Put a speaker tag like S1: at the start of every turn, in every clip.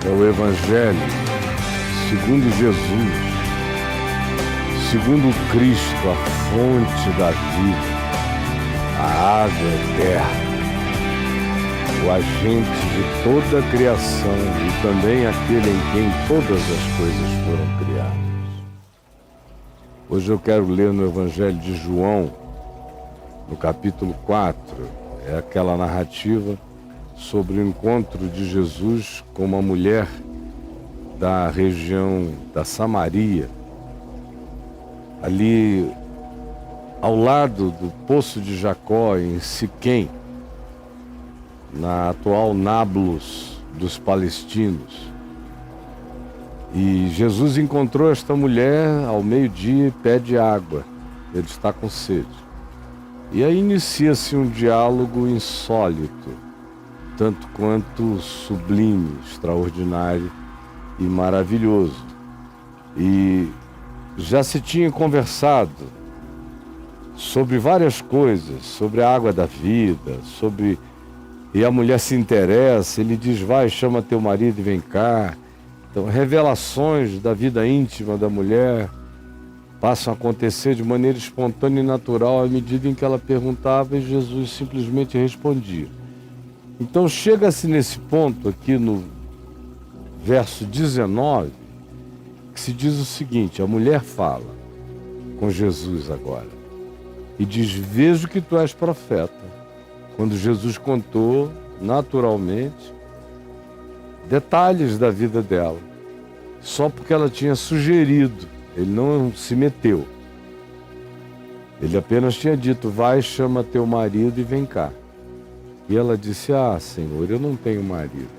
S1: é o Evangelho segundo Jesus, segundo Cristo, a fonte da vida, a água eterna, o agente de toda a criação e também aquele em quem todas as coisas foram criadas. Hoje eu quero ler no Evangelho de João, no capítulo 4, é aquela narrativa sobre o encontro de Jesus com uma mulher da região da Samaria, ali ao lado do Poço de Jacó, em Siquém, na atual Nablus dos palestinos. E Jesus encontrou esta mulher ao meio-dia e pede água. Ele está com sede. E aí inicia-se um diálogo insólito, tanto quanto sublime, extraordinário e maravilhoso. E já se tinha conversado sobre várias coisas, sobre a água da vida, e a mulher se interessa, ele diz, vai, chama teu marido e vem cá. Então, revelações da vida íntima da mulher passam a acontecer de maneira espontânea e natural à medida em que ela perguntava e Jesus simplesmente respondia. Então, chega-se nesse ponto aqui no verso 19, que se diz o seguinte, a mulher fala com Jesus agora e diz, vejo que tu és profeta. Quando Jesus contou, naturalmente, detalhes da vida dela, só porque ela tinha sugerido, ele não se meteu. Ele apenas tinha dito, vai, chama teu marido e vem cá. E ela disse, Senhor, eu não tenho marido.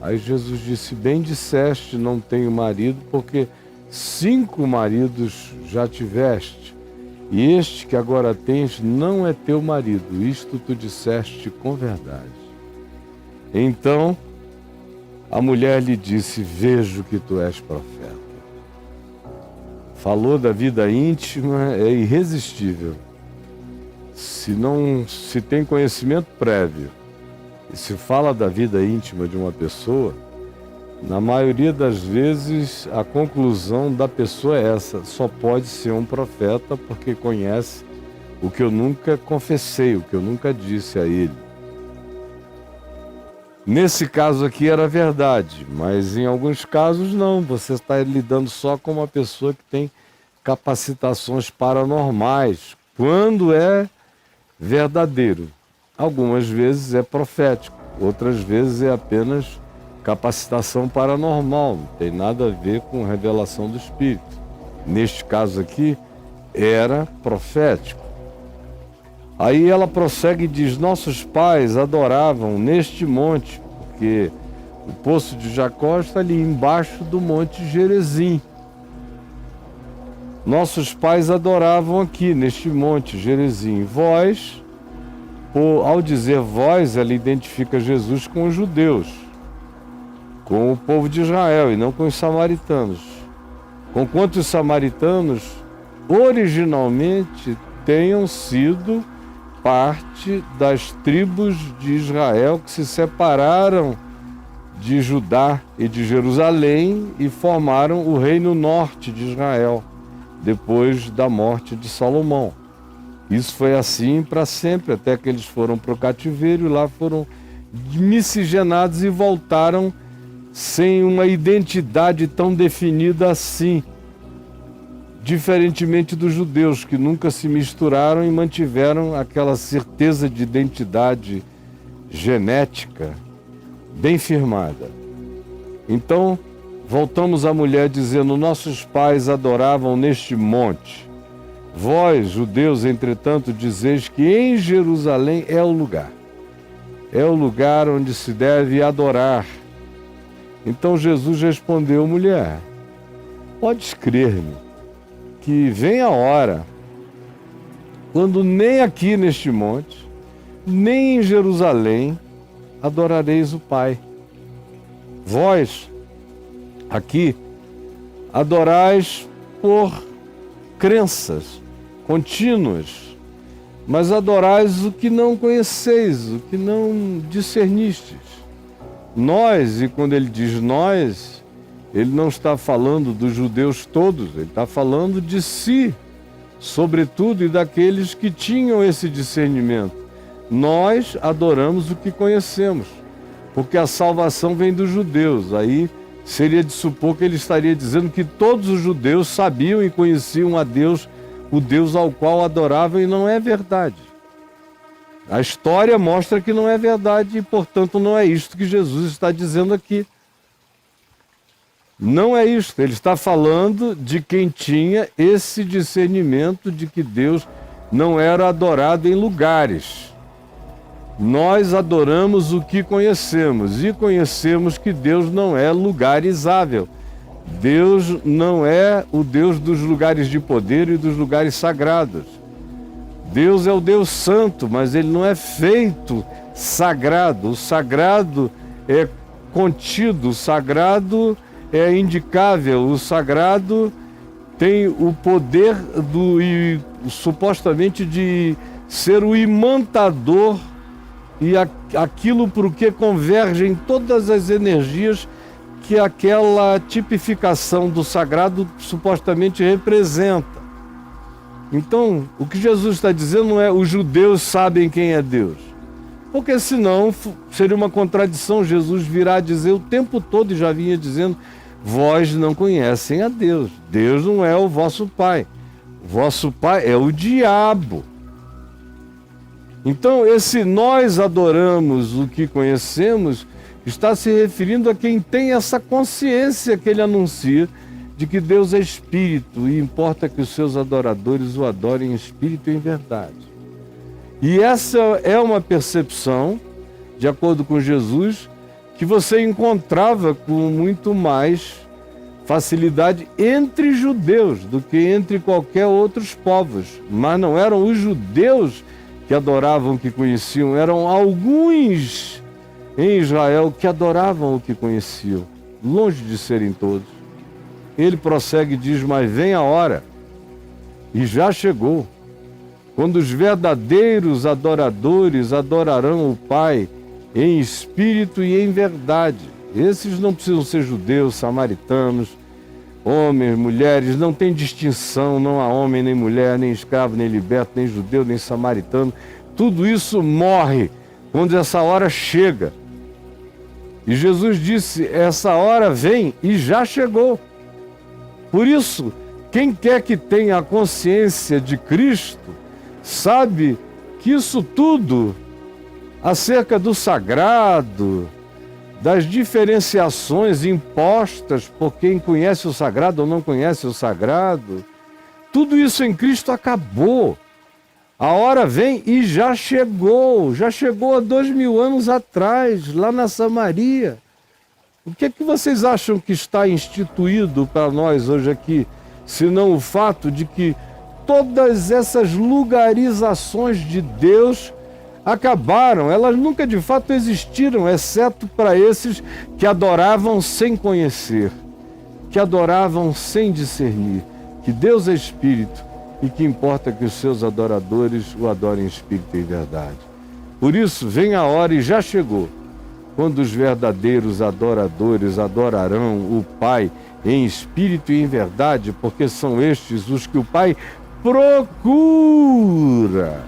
S1: Aí Jesus disse, bem disseste, não tenho marido, porque 5 maridos já tiveste, e este que agora tens não é teu marido, isto tu disseste com verdade. Então, a mulher lhe disse, vejo que tu és profeta. Falou da vida íntima, é irresistível. Se não se tem conhecimento prévio e se fala da vida íntima de uma pessoa, na maioria das vezes a conclusão da pessoa é essa, só pode ser um profeta porque conhece o que eu nunca confessei, o que eu nunca disse a ele. Nesse caso aqui era verdade, mas em alguns casos não. Você está lidando só com uma pessoa que tem capacitações paranormais, quando é verdadeiro. Algumas vezes é profético, outras vezes é apenas capacitação paranormal, não tem nada a ver com revelação do Espírito. Neste caso aqui, era profético. Aí ela prossegue e diz, nossos pais adoravam neste monte, porque o Poço de Jacó está ali embaixo do Monte Gerizim. Nossos pais adoravam aqui, neste Monte Gerizim. Vós, ao dizer vós, ela identifica Jesus com os judeus, com o povo de Israel e não com os samaritanos. Conquanto os samaritanos, originalmente, tenham sido parte das tribos de Israel que se separaram de Judá e de Jerusalém e formaram o reino norte de Israel, depois da morte de Salomão. Isso foi assim para sempre, até que eles foram para o cativeiro e lá foram miscigenados e voltaram sem uma identidade tão definida assim. Diferentemente dos judeus, que nunca se misturaram e mantiveram aquela certeza de identidade genética bem firmada. Então, voltamos à mulher dizendo, nossos pais adoravam neste monte. Vós, judeus, entretanto, dizeis que em Jerusalém é o lugar onde se deve adorar. Então Jesus respondeu, mulher, podes crer-me, que vem a hora, quando nem aqui neste monte, nem em Jerusalém, adorareis o Pai. Vós, aqui, adorais por crenças contínuas, mas adorais o que não conheceis, o que não discernistes. Nós, e quando ele diz nós, ele não está falando dos judeus todos, ele está falando de si, sobretudo, e daqueles que tinham esse discernimento. Nós adoramos o que conhecemos, porque a salvação vem dos judeus. Aí seria de supor que ele estaria dizendo que todos os judeus sabiam e conheciam a Deus, o Deus ao qual adoravam, e não é verdade. A história mostra que não é verdade e, portanto, não é isto que Jesus está dizendo aqui. Não é isto. Ele está falando de quem tinha esse discernimento de que Deus não era adorado em lugares. Nós adoramos o que conhecemos e conhecemos que Deus não é lugarizável. Deus não é o Deus dos lugares de poder e dos lugares sagrados. Deus é o Deus santo, mas ele não é feito sagrado. O sagrado é contido, o sagrado é indicável, o sagrado tem o poder supostamente de ser o imantador e aquilo por que convergem todas as energias que aquela tipificação do sagrado supostamente representa. Então, o que Jesus está dizendo não é os judeus sabem quem é Deus, porque senão seria uma contradição. Jesus virá dizer o tempo todo, e já vinha dizendo, vós não conhecem a Deus. Deus não é o vosso pai. O vosso pai é o diabo. Então, esse nós adoramos o que conhecemos está se referindo a quem tem essa consciência que ele anuncia de que Deus é espírito e importa que os seus adoradores o adorem em espírito e em verdade. E essa é uma percepção, de acordo com Jesus, que você encontrava com muito mais facilidade entre judeus do que entre qualquer outros povos. Mas não eram os judeus que adoravam o que conheciam, eram alguns em Israel que adoravam o que conheciam, longe de serem todos. Ele prossegue e diz, mas vem a hora, e já chegou, quando os verdadeiros adoradores adorarão o Pai em espírito e em verdade. Esses não precisam ser judeus, samaritanos, homens, mulheres, não tem distinção, não há homem, nem mulher, nem escravo, nem liberto, nem judeu, nem samaritano. Tudo isso morre quando essa hora chega. E Jesus disse, essa hora vem e já chegou. Por isso, quem quer que tenha a consciência de Cristo, sabe que isso tudo acerca do sagrado, das diferenciações impostas por quem conhece o sagrado ou não conhece o sagrado, tudo isso em Cristo acabou. A hora vem e já chegou há 2000 anos atrás, lá na Samaria. O que é que vocês acham que está instituído para nós hoje aqui, senão o fato de que todas essas lugarizações de Deus acabaram, elas nunca de fato existiram, exceto para esses que adoravam sem conhecer, que adoravam sem discernir, que Deus é espírito e que importa que os seus adoradores o adorem em espírito e em verdade. Por isso, vem a hora e já chegou, quando os verdadeiros adoradores adorarão o Pai em espírito e em verdade, porque são estes os que o Pai procura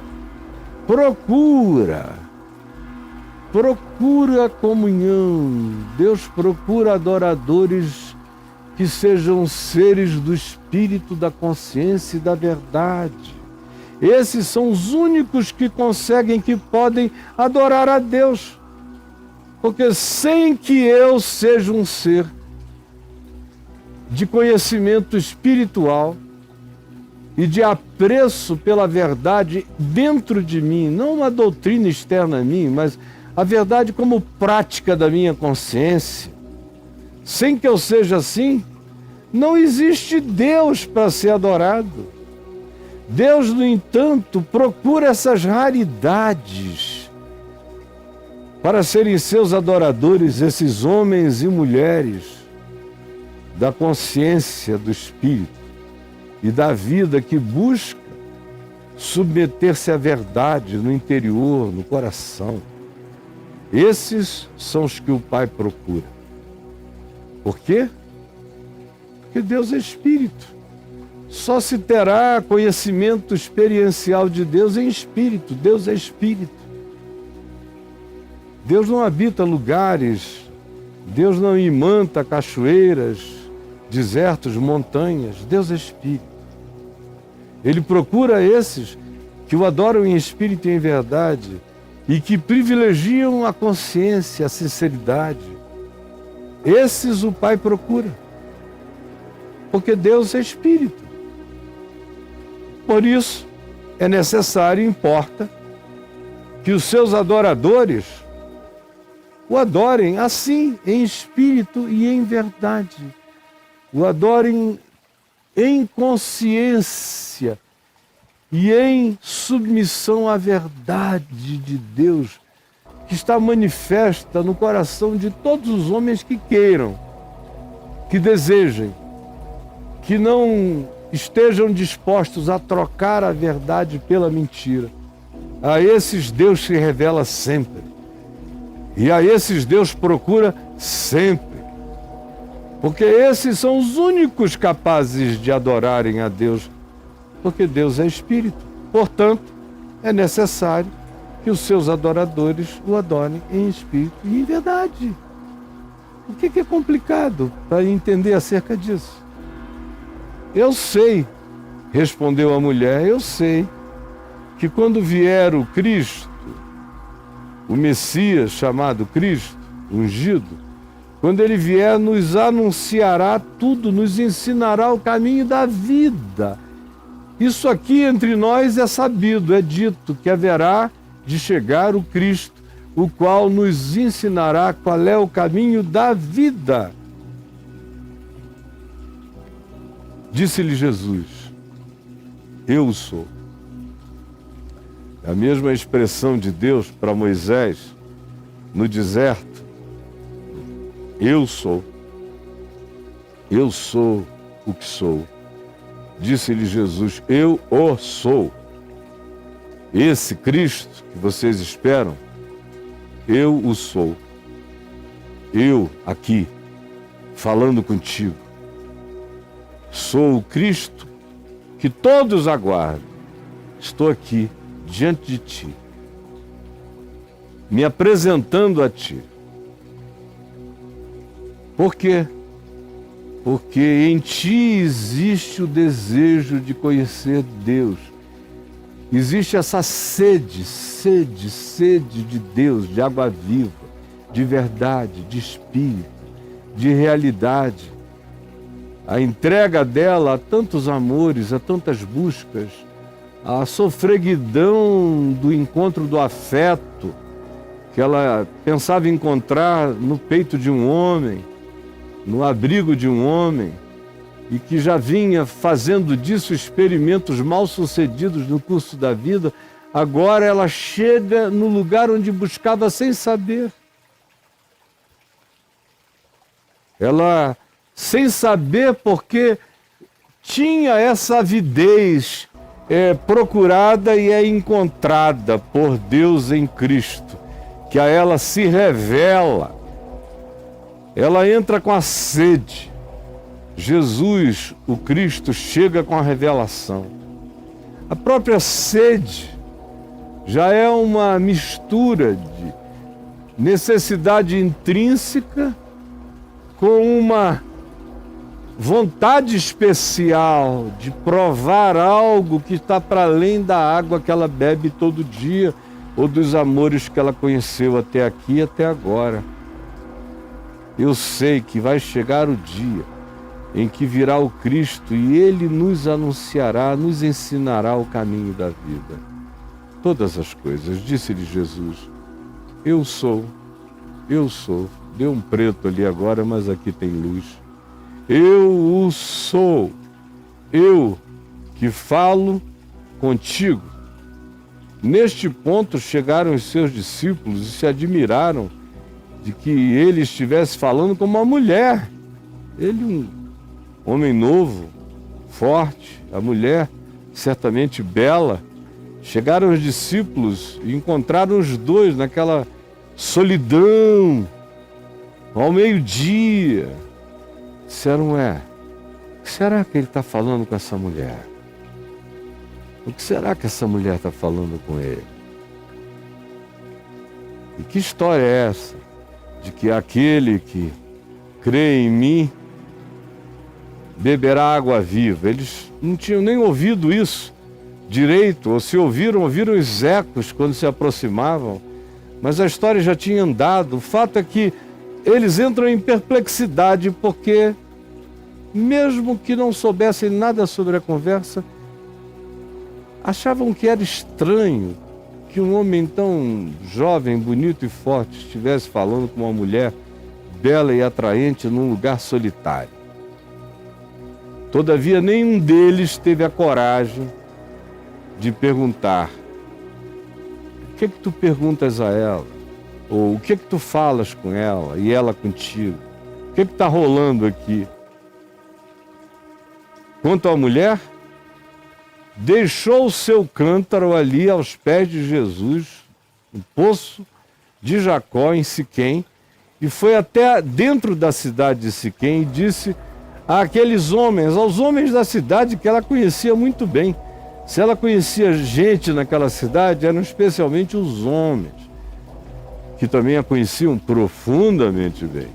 S1: comunhão. Deus procura adoradores que sejam seres do espírito, da consciência e da verdade. Esses são os únicos que conseguem, que podem adorar a Deus. Porque sem que eu seja um ser de conhecimento espiritual e de apreço pela verdade dentro de mim, não uma doutrina externa a mim, mas a verdade como prática da minha consciência, sem que eu seja assim, não existe Deus para ser adorado. Deus, no entanto, procura essas raridades para serem seus adoradores, esses homens e mulheres da consciência do Espírito e da vida que busca submeter-se à verdade no interior, no coração. Esses são os que o Pai procura. Por quê? Porque Deus é Espírito. Só se terá conhecimento experiencial de Deus em Espírito. Deus é Espírito. Deus não habita lugares, Deus não imanta cachoeiras, desertos, montanhas. Deus é Espírito. Ele procura esses que o adoram em espírito e em verdade e que privilegiam a consciência, a sinceridade. Esses o Pai procura, porque Deus é Espírito. Por isso, é necessário e importa que os seus adoradores o adorem assim, em espírito e em verdade. O adorem em consciência e em submissão à verdade de Deus, que está manifesta no coração de todos os homens que queiram, que desejem, que não estejam dispostos a trocar a verdade pela mentira. A esses Deus se revela sempre. E a esses Deus procura sempre. Porque esses são os únicos capazes de adorarem a Deus. Porque Deus é Espírito. Portanto, é necessário que os seus adoradores o adorem em espírito e em verdade. O que é complicado para entender acerca disso? Eu sei, respondeu a mulher, eu sei que quando vier o Cristo, o Messias chamado Cristo, ungido, quando ele vier, nos anunciará tudo, nos ensinará o caminho da vida. Isso aqui entre nós é sabido, é dito que haverá de chegar o Cristo, o qual nos ensinará qual é o caminho da vida. Disse-lhe Jesus, eu sou. A mesma expressão de Deus para Moisés no deserto. Eu sou. Eu sou o que sou. Disse-lhe Jesus, eu o sou. Esse Cristo que vocês esperam, eu o sou. Eu aqui, falando contigo. Sou o Cristo que todos aguardam. Estou aqui, diante de ti, me apresentando a ti. Por quê? Porque em ti existe o desejo de conhecer Deus. Existe essa sede de Deus, de água viva, de verdade, de espírito, de realidade. A entrega dela a tantos amores, a tantas buscas, a sofreguidão do encontro do afeto que ela pensava encontrar no peito de um homem, no abrigo de um homem, e que já vinha fazendo disso experimentos mal sucedidos no curso da vida, agora ela chega no lugar onde buscava sem saber. Ela, sem saber porque tinha essa avidez procurada e é encontrada por Deus em Cristo, que a ela se revela. Ela entra com a sede. Jesus, o Cristo, chega com a revelação. A própria sede já é uma mistura de necessidade intrínseca com uma vontade especial de provar algo que está para além da água que ela bebe todo dia ou dos amores que ela conheceu até aqui e até agora. Eu sei que vai chegar o dia em que virá o Cristo e Ele nos anunciará, nos ensinará o caminho da vida. Todas as coisas, disse-lhe Jesus, eu sou. Deu um preto ali agora, mas aqui tem luz. Eu o sou, eu que falo contigo. Neste ponto chegaram os seus discípulos e se admiraram de que ele estivesse falando como uma mulher. Ele, um homem novo, forte, a mulher certamente bela. Chegaram os discípulos e encontraram os dois naquela solidão, ao meio-dia. Disseram, o que será que ele está falando com essa mulher? O que será que essa mulher está falando com ele? E que história é essa? De que aquele que crê em mim beberá água viva. Eles não tinham nem ouvido isso direito, ou se ouviram os ecos quando se aproximavam, mas a história já tinha andado. O fato é que eles entram em perplexidade porque, mesmo que não soubessem nada sobre a conversa, achavam que era estranho que um homem tão jovem, bonito e forte estivesse falando com uma mulher bela e atraente num lugar solitário. Todavia, nenhum deles teve a coragem de perguntar: o que é que tu perguntas a ela? Ou o que é que tu falas com ela e ela contigo? O que é que está rolando aqui? Quanto à mulher, deixou o seu cântaro ali aos pés de Jesus, no poço de Jacó, em Siquém, e foi até dentro da cidade de Siquém e disse àqueles homens, aos homens da cidade que ela conhecia muito bem. Se ela conhecia gente naquela cidade, eram especialmente os homens, que também a conheciam profundamente bem.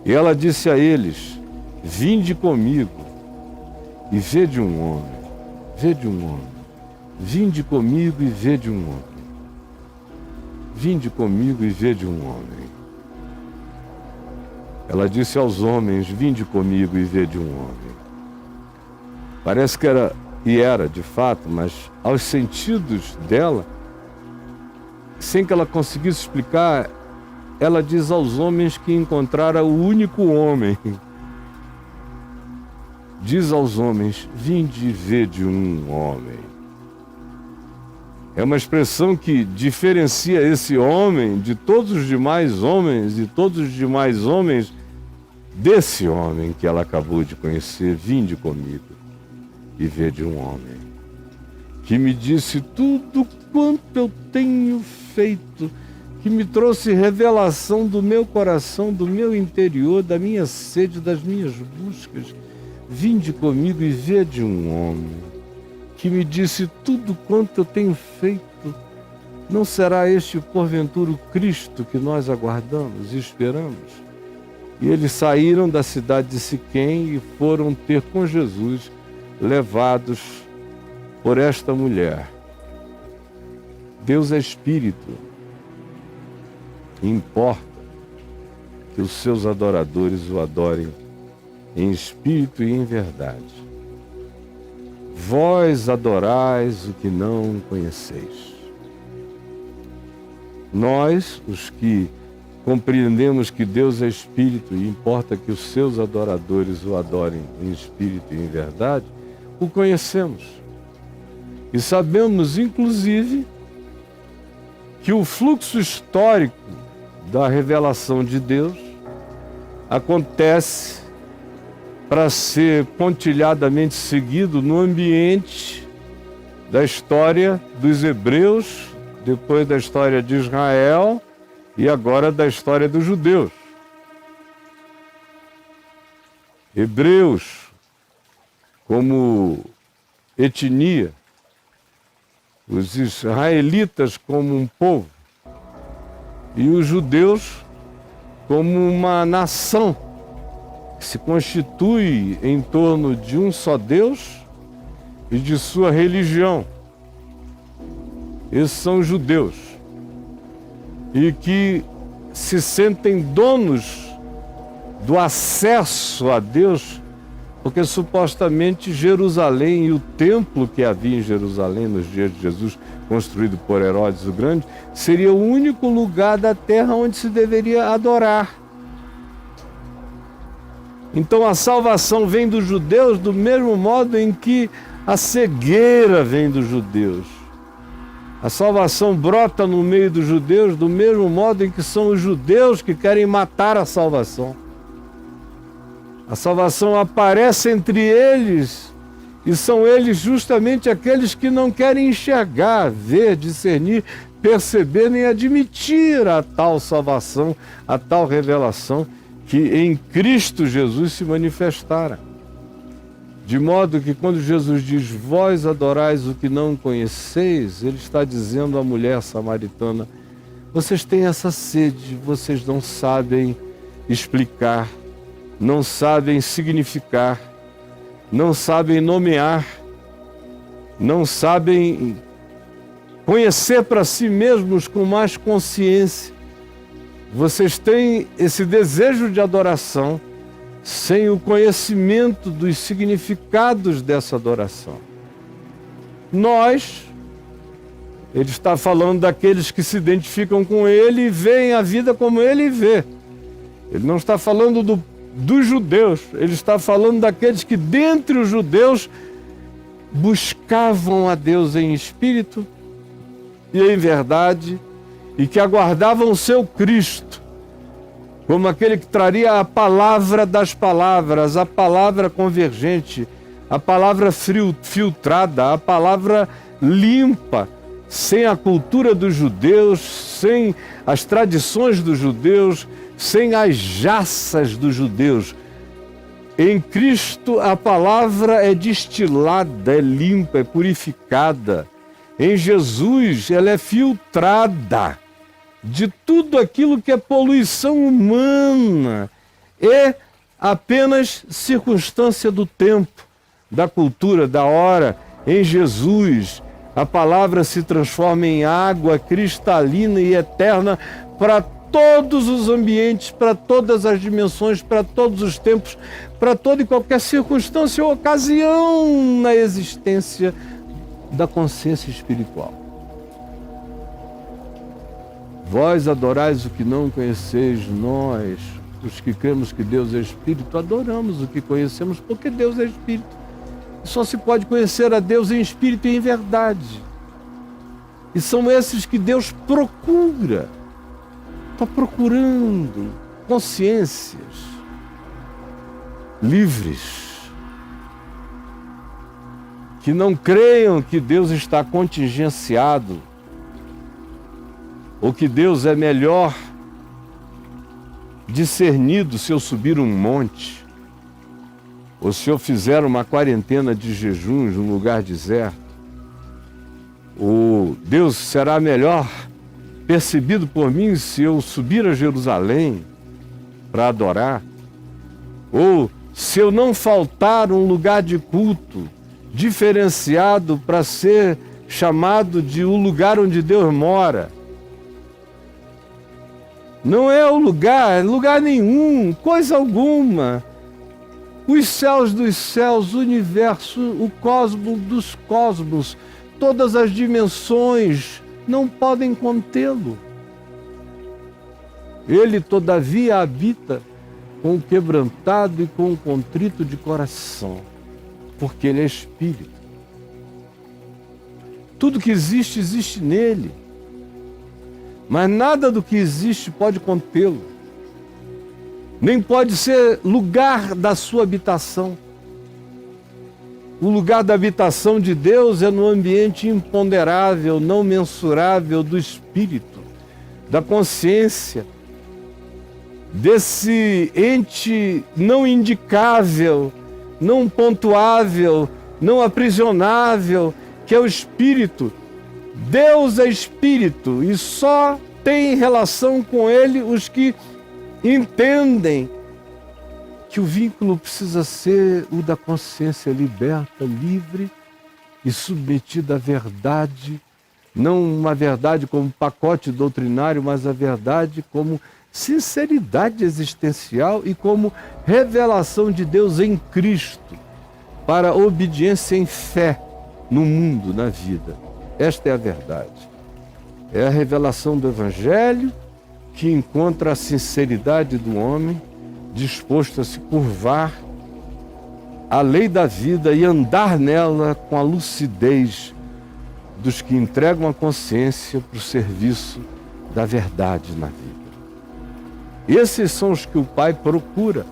S1: E ela disse a eles: vinde comigo e vede um homem. Vede um homem. Vinde comigo e vede um homem. Vinde comigo e vede um homem. Ela disse aos homens: vinde comigo e vede um homem. Parece que era, e era de fato, mas aos sentidos dela, sem que ela conseguisse explicar, ela diz aos homens que encontrara o único homem. Diz aos homens: vinde e vede um homem. É uma expressão que diferencia esse homem de todos os demais homens e todos os demais homens desse homem que ela acabou de conhecer. Vinde comigo e vede um homem que me disse tudo quanto eu tenho feito, que me trouxe revelação do meu coração, do meu interior, da minha sede, das minhas buscas. Vinde comigo e vede um homem que me disse tudo quanto eu tenho feito. Não será este, porventura, o Cristo que nós aguardamos e esperamos? E eles saíram da cidade de Siquém e foram ter com Jesus, levados por esta mulher. Deus é Espírito. E importa que os seus adoradores o adorem em espírito e em verdade. Vós adorais o que não conheceis. Nós, os que compreendemos que Deus é Espírito e importa que os seus adoradores o adorem em espírito e em verdade, o conhecemos. E sabemos, inclusive, que o fluxo histórico da revelação de Deus acontece para ser pontilhadamente seguido no ambiente da história dos hebreus, depois da história de Israel e agora da história dos judeus. Hebreus como etnia, os israelitas como um povo e os judeus como uma nação que se constitui em torno de um só Deus e de sua religião. Esses são os judeus, e que se sentem donos do acesso a Deus, porque supostamente Jerusalém e o templo que havia em Jerusalém nos dias de Jesus, construído por Herodes o Grande, seria o único lugar da terra onde se deveria adorar. Então a salvação vem dos judeus do mesmo modo em que a cegueira vem dos judeus. A salvação brota no meio dos judeus do mesmo modo em que são os judeus que querem matar a salvação. A salvação aparece entre eles e são eles justamente aqueles que não querem enxergar, ver, discernir, perceber nem admitir a tal salvação, a tal revelação que em Cristo Jesus se manifestara. De modo que quando Jesus diz, vós adorais o que não conheceis, ele está dizendo à mulher samaritana, vocês têm essa sede, vocês não sabem explicar, não sabem significar, não sabem nomear, não sabem conhecer para si mesmos com mais consciência. Vocês têm esse desejo de adoração sem o conhecimento dos significados dessa adoração. Nós, ele está falando daqueles que se identificam com ele e veem a vida como ele vê. Ele não está falando dos judeus, ele está falando daqueles que dentre os judeus buscavam a Deus em espírito e em verdade e que aguardavam o seu Cristo como aquele que traria a palavra das palavras, a palavra convergente, a palavra filtrada, a palavra limpa, sem a cultura dos judeus, sem as tradições dos judeus, sem as jaças dos judeus. Em Cristo a palavra é destilada, é limpa, é purificada. Em Jesus ela é filtrada de tudo aquilo que é poluição humana, é apenas circunstância do tempo, da cultura, da hora. Em Jesus, a palavra se transforma em água cristalina e eterna para todos os ambientes, para todas as dimensões, para todos os tempos, para toda e qualquer circunstância ou ocasião na existência da consciência espiritual. Vós adorais o que não conheceis, nós, os que cremos que Deus é Espírito, adoramos o que conhecemos, porque Deus é Espírito. Só se pode conhecer a Deus em Espírito e em verdade. E são esses que Deus procura. Está procurando consciências livres, que não creiam que Deus está contingenciado, ou que Deus é melhor discernido se eu subir um monte, ou se eu fizer uma quarentena de jejuns num lugar deserto, ou Deus será melhor percebido por mim se eu subir a Jerusalém para adorar, ou se eu não faltar um lugar de culto diferenciado para ser chamado de o lugar onde Deus mora. Não é o lugar nenhum, coisa alguma. Os céus dos céus, o universo, o cosmo dos cosmos, todas as dimensões não podem contê-lo. Ele, todavia, habita com o quebrantado e com o contrito de coração, porque ele é Espírito. Tudo que existe, existe nele. Mas nada do que existe pode contê-lo. Nem pode ser lugar da sua habitação. O lugar da habitação de Deus é no ambiente imponderável, não mensurável do Espírito, da consciência, desse ente não indicável, não pontuável, não aprisionável, que é o Espírito. Deus é Espírito e só tem relação com Ele os que entendem que o vínculo precisa ser o da consciência liberta, livre e submetida à verdade, não uma verdade como pacote doutrinário, mas a verdade como sinceridade existencial e como revelação de Deus em Cristo para obediência em fé no mundo, na vida. Esta é a verdade. É a revelação do Evangelho que encontra a sinceridade do homem disposto a se curvar à lei da vida e andar nela com a lucidez dos que entregam a consciência para o serviço da verdade na vida. Esses são os que o Pai procura.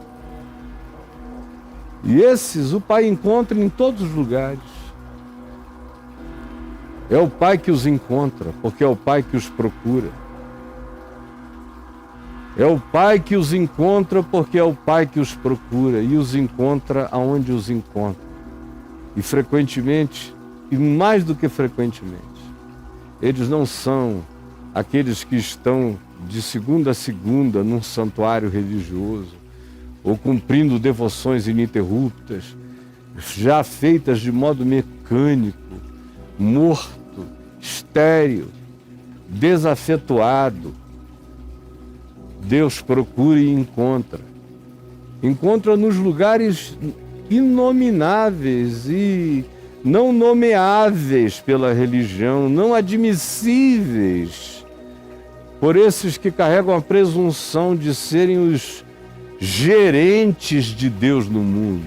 S1: E esses o Pai encontra em todos os lugares. É o Pai que os encontra, porque é o Pai que os procura. É o Pai que os encontra, porque é o Pai que os procura e os encontra aonde os encontra. E frequentemente, e mais do que frequentemente, eles não são aqueles que estão de segunda a segunda num santuário religioso ou cumprindo devoções ininterruptas, já feitas de modo mecânico, morto, estéril, desafetuado. Deus procura e encontra. Encontra nos lugares inomináveis e não nomeáveis pela religião, não admissíveis por esses que carregam a presunção de serem os gerentes de Deus no mundo.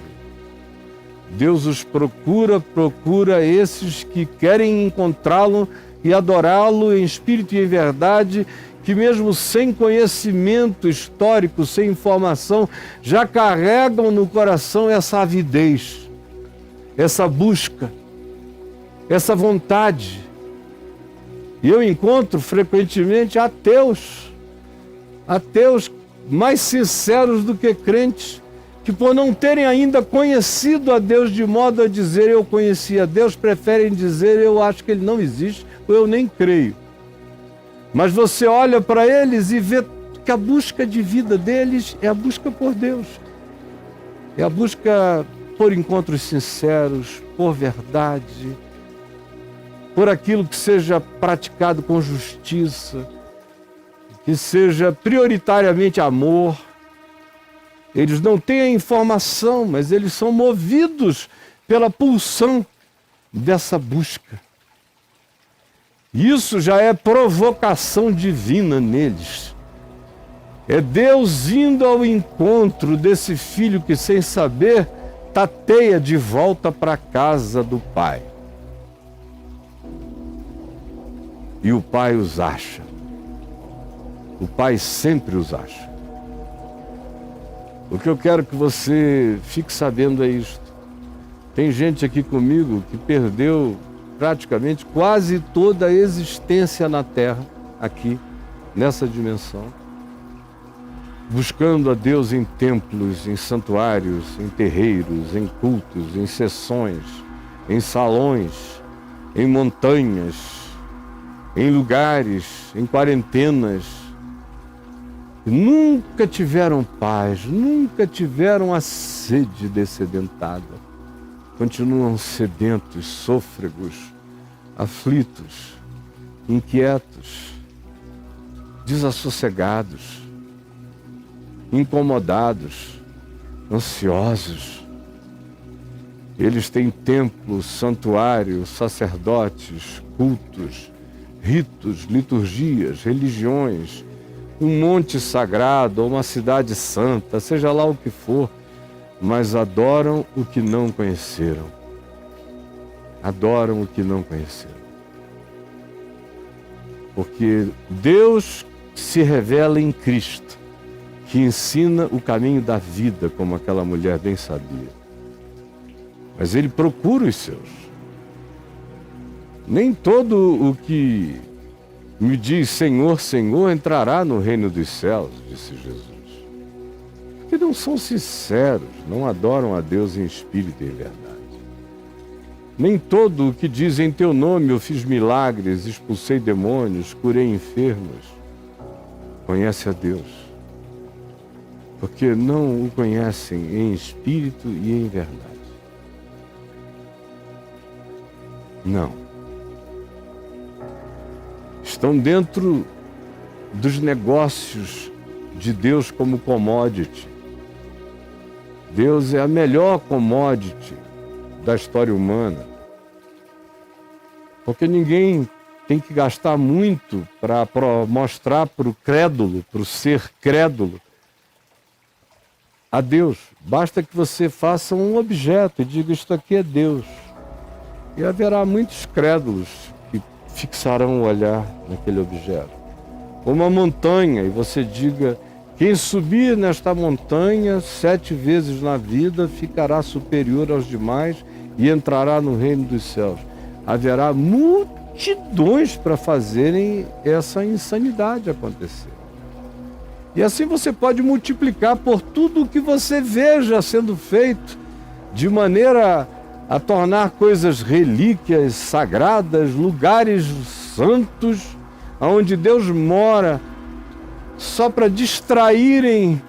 S1: Deus os procura esses que querem encontrá-lo e adorá-lo em espírito e em verdade, que mesmo sem conhecimento histórico, sem informação, já carregam no coração essa avidez, essa busca, essa vontade. E eu encontro frequentemente ateus mais sinceros do que crentes, que por não terem ainda conhecido a Deus de modo a dizer eu conheci a Deus, preferem dizer eu acho que Ele não existe, ou eu nem creio. Mas você olha para eles e vê que a busca de vida deles é a busca por Deus. É a busca por encontros sinceros, por verdade, por aquilo que seja praticado com justiça, que seja prioritariamente amor. Eles não têm a informação, mas eles são movidos pela pulsão dessa busca. Isso já é provocação divina neles. É Deus indo ao encontro desse filho que, sem saber, tateia de volta para a casa do Pai. E o Pai os acha. O Pai sempre os acha. O que eu quero que você fique sabendo é isto. Tem gente aqui comigo que perdeu praticamente quase toda a existência na Terra, aqui, nessa dimensão, buscando a Deus em templos, em santuários, em terreiros, em cultos, em sessões, em salões, em montanhas, em lugares, em quarentenas. Nunca tiveram paz, nunca tiveram a sede dessedentada. Continuam sedentos, sôfregos, aflitos, inquietos, desassossegados, incomodados, ansiosos. Eles têm templos, santuários, sacerdotes, cultos, ritos, liturgias, religiões, um monte sagrado ou uma cidade santa, seja lá o que for, mas adoram o que não conheceram. Adoram o que não conheceram. Porque Deus se revela em Cristo, que ensina o caminho da vida, como aquela mulher bem sabia. Mas Ele procura os seus. Nem todo o que me diz Senhor, Senhor, entrará no reino dos céus, disse Jesus. Porque não são sinceros, não adoram a Deus em espírito e em verdade. Nem todo o que diz em teu nome eu fiz milagres, expulsei demônios, curei enfermos, conhece a Deus. Porque não o conhecem em espírito e em verdade. Não. Estão dentro dos negócios de Deus como commodity. Deus é a melhor commodity da história humana. Porque ninguém tem que gastar muito para mostrar para o crédulo, para o ser crédulo, a Deus. Basta que você faça um objeto e diga, isto aqui é Deus. E haverá muitos crédulos que fixarão o olhar naquele objeto. Uma montanha, e você diga, quem subir nesta montanha 7 vezes na vida ficará superior aos demais e entrará no reino dos céus. Haverá multidões multidões para fazerem essa insanidade acontecer. E assim você pode multiplicar por tudo o que você veja sendo feito, de maneira a tornar coisas relíquias sagradas, lugares santos, onde Deus mora, só para distraírem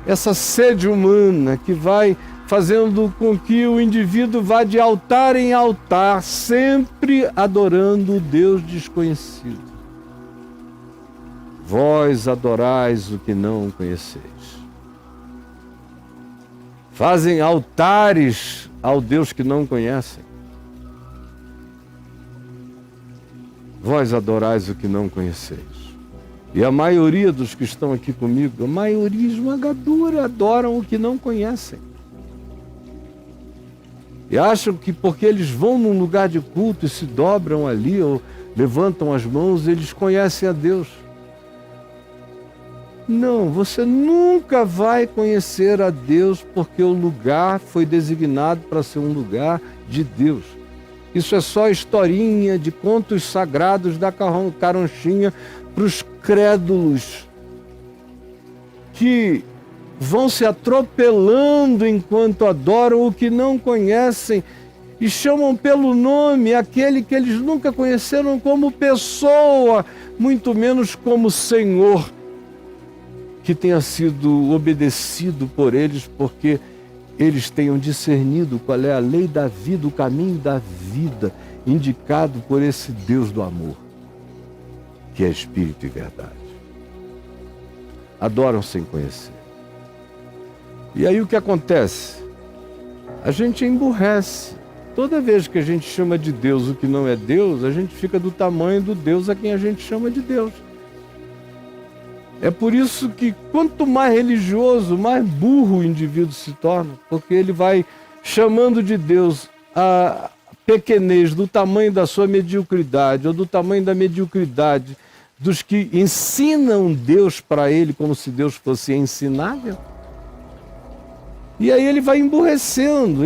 S1: essa sede humana que vai fazendo com que o indivíduo vá de altar em altar, sempre adorando o Deus desconhecido. Vós adorais o que não conheceis. Fazem altares ao Deus que não conhecem. Vós adorais o que não conheceis. E a maioria dos que estão aqui comigo, a maioria esmagadora, adoram o que não conhecem. E acham que porque eles vão num lugar de culto e se dobram ali ou levantam as mãos, eles conhecem a Deus. Não, você nunca vai conhecer a Deus porque o lugar foi designado para ser um lugar de Deus. Isso é só historinha de contos sagrados da caronchinha para os crédulos que vão se atropelando enquanto adoram o que não conhecem e chamam pelo nome aquele que eles nunca conheceram como pessoa, muito menos como Senhor, que tenha sido obedecido por eles, porque eles tenham discernido qual é a lei da vida, o caminho da vida, indicado por esse Deus do amor, que é Espírito e verdade. Adoram sem conhecer. E aí o que acontece? A gente emburrece. Toda vez que a gente chama de Deus o que não é Deus, a gente fica do tamanho do Deus a quem a gente chama de Deus. É por isso que quanto mais religioso, mais burro o indivíduo se torna, porque ele vai chamando de Deus a pequenez do tamanho da sua mediocridade, ou do tamanho da mediocridade dos que ensinam Deus para ele como se Deus fosse ensinável. E aí ele vai emburrecendo.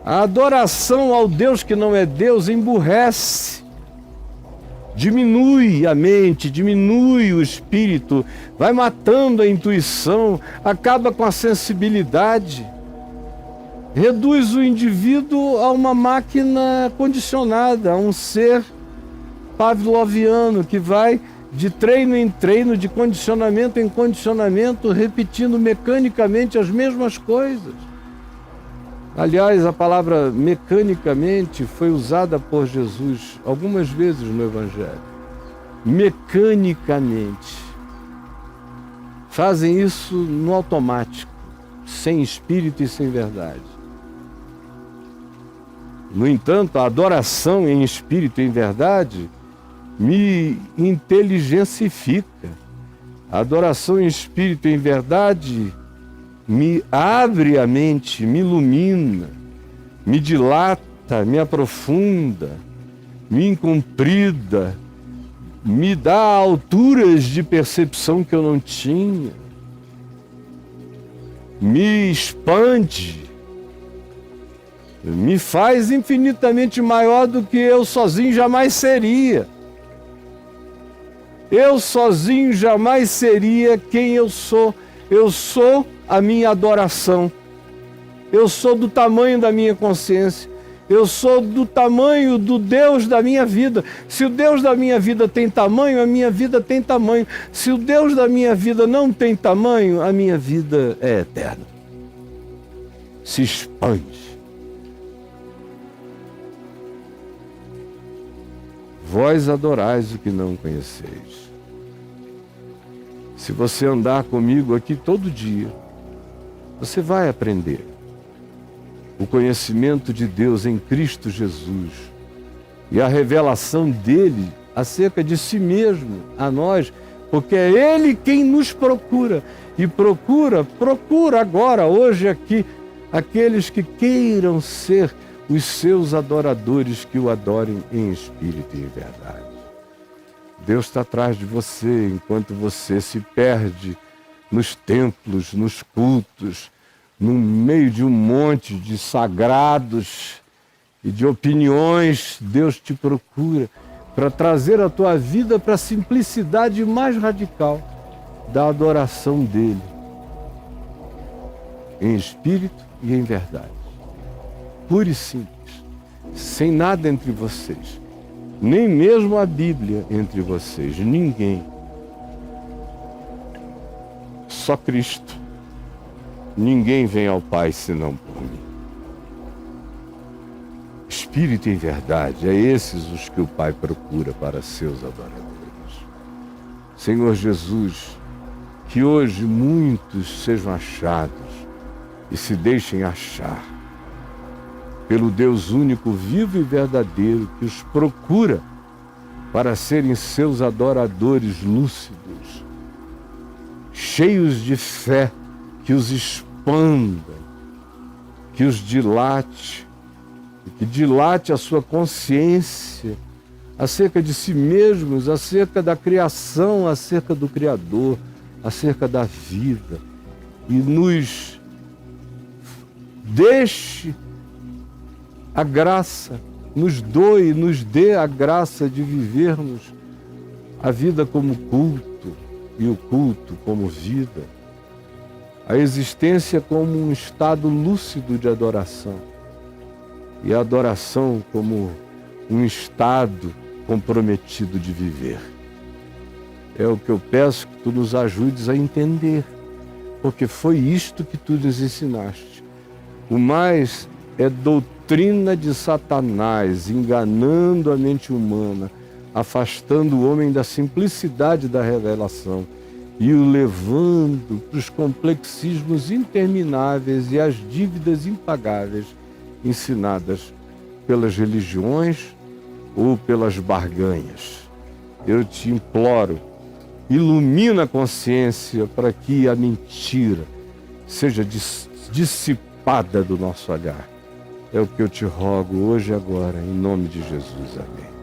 S1: A adoração ao Deus que não é Deus emburrece. Diminui a mente, diminui o espírito, vai matando a intuição, acaba com a sensibilidade, reduz o indivíduo a uma máquina condicionada, a um ser pavloviano que vai de treino em treino, de condicionamento em condicionamento, repetindo mecanicamente as mesmas coisas. Aliás, a palavra mecanicamente foi usada por Jesus algumas vezes no Evangelho. Mecanicamente. Fazem isso no automático, sem espírito e sem verdade. No entanto, a adoração em espírito e em verdade me inteligencifica. A adoração em espírito e em verdade me abre a mente, me ilumina, me dilata, me aprofunda, me incomprida, me dá alturas de percepção que eu não tinha, me expande, me faz infinitamente maior do que eu sozinho jamais seria. Eu sozinho jamais seria quem eu sou. Eu sou a minha adoração. Eu sou do tamanho da minha consciência. Eu sou do tamanho do Deus da minha vida. Se o Deus da minha vida tem tamanho, a minha vida tem tamanho. Se o Deus da minha vida não tem tamanho, a minha vida é eterna. Se expande. Vós adorais o que não conheceis. Se você andar comigo aqui todo dia, você vai aprender o conhecimento de Deus em Cristo Jesus e a revelação dele acerca de si mesmo a nós, porque é ele quem nos procura e procura agora, hoje aqui, aqueles que queiram ser os seus adoradores, que o adorem em espírito e em verdade. Deus está atrás de você enquanto você se perde nos templos, nos cultos, no meio de um monte de sagrados e de opiniões. Deus te procura para trazer a tua vida para a simplicidade mais radical da adoração dele, em espírito e em verdade. Pura e simples, sem nada entre vocês, nem mesmo a Bíblia entre vocês, ninguém. Só Cristo. Ninguém vem ao Pai senão por mim. Espírito e verdade, é esses os que o Pai procura para seus adoradores. Senhor Jesus, que hoje muitos sejam achados e se deixem achar pelo Deus único, vivo e verdadeiro, que os procura para serem seus adoradores lúcidos, cheios de fé, que os expanda, que os dilate, que dilate a sua consciência acerca de si mesmos, acerca da criação, acerca do Criador, acerca da vida, e nos deixe a graça, nos doe, nos dê a graça de vivermos a vida como culto e o culto como vida, a existência como um estado lúcido de adoração e a adoração como um estado comprometido de viver. É o que eu peço que tu nos ajudes a entender, porque foi isto que tu nos ensinaste. O mais é doutrina de Satanás, enganando a mente humana, afastando o homem da simplicidade da revelação e o levando para os complexismos intermináveis e as dívidas impagáveis ensinadas pelas religiões ou pelas barganhas. Eu te imploro, ilumina a consciência para que a mentira seja dissipada do nosso olhar. É o que eu te rogo hoje e agora, em nome de Jesus. Amém.